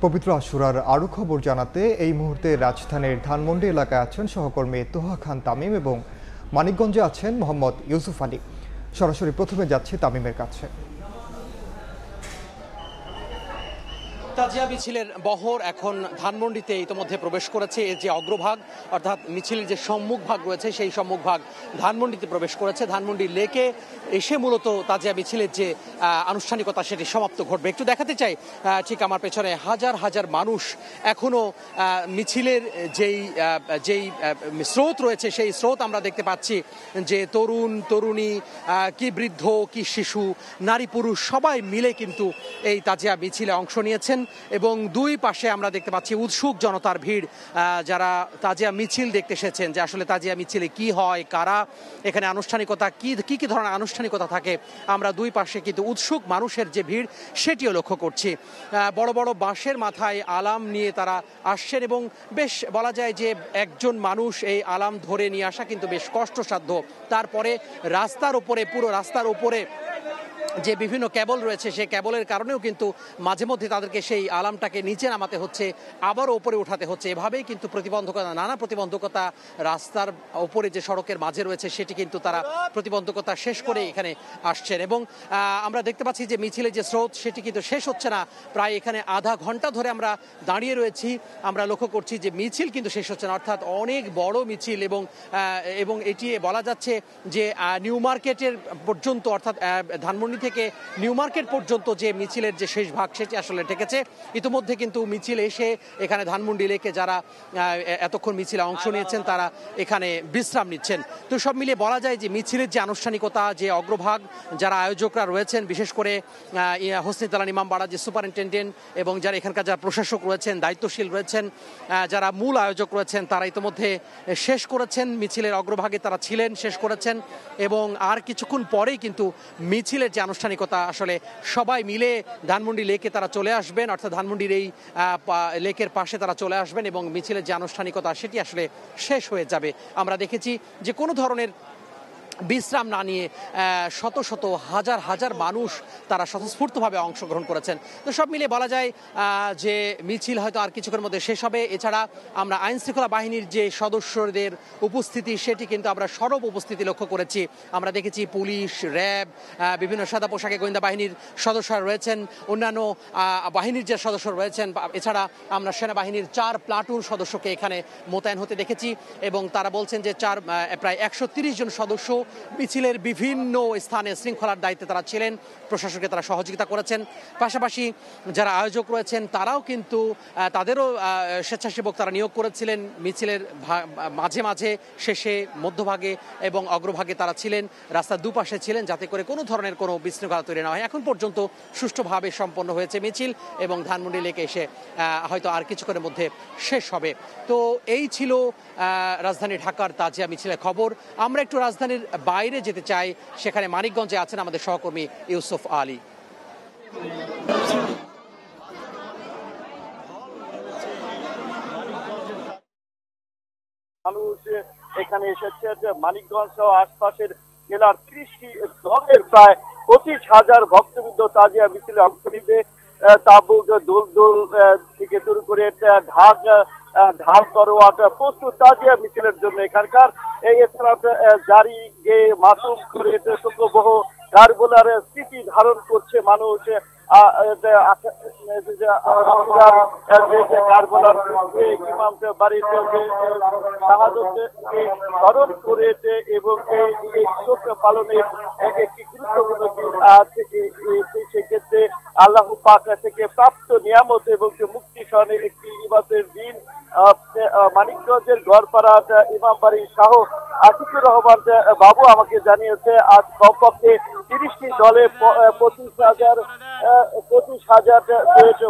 পবিত্র আশুরার আরও খবর জানাতে এই মুহূর্তে রাজধানীর ধানমন্ডি এলাকায় আছেন সহকর্মী তোহা খান তামিম এবং মানিকগঞ্জে আছেন মোহাম্মদ ইউসুফ আলী। সরাসরি প্রথমে যাচ্ছে তামিমের কাছে। তাজিয়া মিছিলের বহর এখন ধানমন্ডিতে ইতিমধ্যে প্রবেশ করেছে। এর যে অগ্রভাগ অর্থাৎ মিছিলের যে সম্মুখ ভাগ রয়েছে সেই সম্মুখ ভাগ ধানমন্ডিতে প্রবেশ করেছে। ধানমন্ডি লেকে এসে মূলত তাজিয়া মিছিলের যে আনুষ্ঠানিকতা সেটি সমাপ্ত ঘটবে। একটু দেখাতে চাই, ঠিক আমার পেছনে হাজার হাজার মানুষ এখনো মিছিলের যেই স্রোত রয়েছে সেই স্রোত আমরা দেখতে পাচ্ছি যে তরুণ তরুণী কি বৃদ্ধ কি শিশু নারী পুরুষ সবাই মিলে কিন্তু এই তাজিয়া মিছিলে অংশ নিয়েছেন এবং দুই পাশে আমরা দেখতে পাচ্ছি উৎসুক জনতার ভিড়, যারা তাজিয়া মিছিল দেখতে এসেছেন যে আসলে তাজিয়া মিছিলে কি হয়, কারা এখানে আনুষ্ঠানিকতা কি কি ধরনের আনুষ্ঠানিকতা থাকে। আমরা দুই পাশে কিন্তু উৎসুক মানুষের যে ভিড় সেটিও লক্ষ্য করছি। বড় বড় বাঁশের মাথায় আলাম নিয়ে তারা আসছেন এবং বেশ বলা যায় যে একজন মানুষ এই আলাম ধরে নিয়ে আসা কিন্তু বেশ কষ্টসাধ্য। তারপরে রাস্তার উপরে পুরো রাস্তার উপরে যে বিভিন্ন কেবল রয়েছে সেই কেবলের কারণেও কিন্তু মাঝে মধ্যে তাদেরকে সেই আলামটাকে নিচে নামাতে হচ্ছে, আবারও ওপরে উঠাতে হচ্ছে। এভাবেই কিন্তু নানা প্রতিবন্ধকতা রাস্তার ওপরে যে সড়কের মাঝে রয়েছে সেটি কিন্তু তারা প্রতিবন্ধকতা শেষ করে এখানে আসছেন এবং আমরা দেখতে পাচ্ছি যে মিছিলের যে স্রোত সেটি কিন্তু শেষ হচ্ছে না। প্রায় এখানে আধা ঘন্টা ধরে আমরা দাঁড়িয়ে রয়েছি। আমরা লক্ষ্য করছি যে মিছিল কিন্তু শেষ হচ্ছে না, অর্থাৎ অনেক বড় মিছিল এবং এটি বলা যাচ্ছে যে নিউ মার্কেটের পর্যন্ত অর্থাৎ ধানমন্ডি থেকে নিউ মার্কেট পর্যন্ত যে মিছিলের যে শেষ ভাগ সেটি আসলে ঠেকেছে। ইতিমধ্যে কিন্তু মিছিল এসে এখানে ধানমন্ডি লেকে যারা এতক্ষণ মিছিলে অংশ নিয়েছেন তারা এখানে বিশ্রাম নিচ্ছেন। তো সব মিলিয়ে বলা যায় যে মিছিলের যে আনুষ্ঠানিকতা যে অগ্রভাগ যারা আয়োজকরা রয়েছেন, বিশেষ করে হোসনি তালান ইমামবাড়া যে সুপারিনটেন্ডেন্ট এবং যারা এখানকার যারা প্রশাসক রয়েছেন দায়িত্বশীল রয়েছেন, যারা মূল আয়োজক রয়েছেন তারা ইতিমধ্যে শেষ করেছেন মিছিলের অগ্রভাগে তারা ছিলেন, শেষ করেছেন এবং আর কিছুক্ষণ পরেই কিন্তু মিছিলের যে আনুষ্ঠানিকতা আসলে সবাই মিলে ধানমন্ডি লেকে তারা চলে আসবেন, অর্থাৎ ধানমন্ডির এই লেকের পাশে তারা চলে আসবেন এবং মিছিলের যে আনুষ্ঠানিকতা সেটি আসলে শেষ হয়ে যাবে। আমরা দেখেছি যে কোনো ধরনের বিশ্রাম না নিয়ে শত শত হাজার হাজার মানুষ তারা স্বতঃস্ফূর্তভাবে অংশগ্রহণ করেছেন। তো সব মিলিয়ে বলা যায় যে মিছিল হয়তো আর কিছুক্ষণের মধ্যে শেষ হবে। এছাড়া আমরা আইন শৃঙ্খলা বাহিনীর যে সদস্যদের উপস্থিতি সেটি কিন্তু আমরা সরব উপস্থিতি লক্ষ্য করেছি। আমরা দেখেছি পুলিশ, র্যাব, বিভিন্ন সাদা পোশাকে গোয়েন্দা বাহিনীর সদস্যরা রয়েছেন, অন্যান্য বাহিনীর যে সদস্য রয়েছেন। এছাড়া আমরা সেনাবাহিনীর 4 প্লাটুন সদস্যকে এখানে মোতায়েন হতে দেখেছি এবং তারা বলছেন যে প্রায় 130 জন সদস্য মিছিলের বিভিন্ন স্থানে শৃঙ্খলার দায়িত্বে তারা ছিলেন, প্রশাসনকে তারা সহযোগিতা করেছেন। পাশাপাশি যারা আয়োজক রয়েছেন তারাও কিন্তু তাদেরও স্বেচ্ছাসেবক তারা নিয়োগ করেছিলেন। মিছিলের মাঝে মাঝে, শেষে, মধ্যভাগে এবং অগ্রভাগে তারা ছিলেন, রাস্তার দুপাশে ছিলেন, যাতে করে কোনো ধরনের কোনো বিশৃঙ্খলা তৈরি না হয়। এখন পর্যন্ত সুষ্ঠুভাবে সম্পন্ন হয়েছে মিছিল এবং ধানমন্ডি লেকে এসে হয়তো আর কিছুক্ষণের মধ্যে শেষ হবে। তো এই ছিল রাজধানী ঢাকার তাজিয়া মিছিলের খবর। আমরা একটু রাজধানীর বাইরে যেতে চাই, সেখানে মানিকগঞ্জে আছেন আমাদের সহকর্মী ইউসুফ আলী। মানুষ এখানে এসেছে যে মানিকগঞ্জ সহ আশপাশের জেলার 30টি দলের প্রায় 25,000 ভক্তবৃন্দ তাজিয়া মিছিলে অংশ নিবে। তাবুক, দোল থেকে শুরু করে ঢাল তরোয়াট প্রস্তুত তাজিয়া মিছিলের জন্য এখানকার। এছাড়া জারি গে মাসুম করে শুক্রবহ কারবালার স্মৃতি ধারণ করছে মানুষ। কারবালার ইমাম বাড়িতে স্মরণ করেছে এবং এই শোক পালনের একটি গুরুত্বপূর্ণ দিন থেকে সেক্ষেত্রে আল্লাহ পাক থেকে প্রাপ্ত নিয়ামত এবং মুক্তি সহনের একটি ইবাদতের দিন। মানিকগঞ্জের গড়পাড়া ইমামবাড়ি শাহ আতিকুর রহমান বাবু আমাকে জানিয়েছে আজ কমপক্ষে 30টি দলে 25,000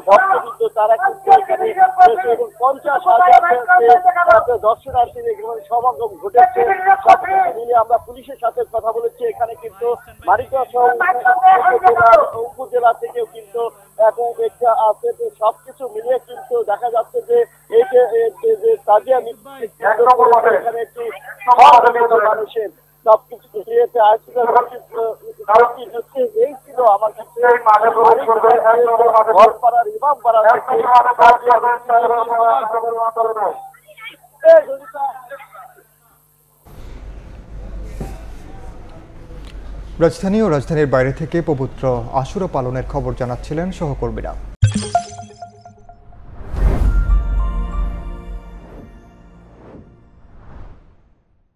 ভক্তবৃন্দ তারা কিন্তু এখানে এবং 50,000 দর্শনার্থীর সমাগম ঘটেছে। সব মিলে আমরা পুলিশের সাথে কথা বলেছি। এখানে কিন্তু মানিকগঞ্জ উপজেলা থেকেও কিন্তু আছে। সবকিছু মিলিয়ে কিন্তু দেখা যাচ্ছে যে এই যে তাজিয়া এখানে একটি মানুষের সবকিছু মিলিয়েছে। এই ছিল আমার কাছে ইমাম বাড়ানো রাজধানী ও রাজধানীর বাইরে থেকে পবিত্র আশুরা পালনের খবর জানাচ্ছিলেন সহকর্মীরা।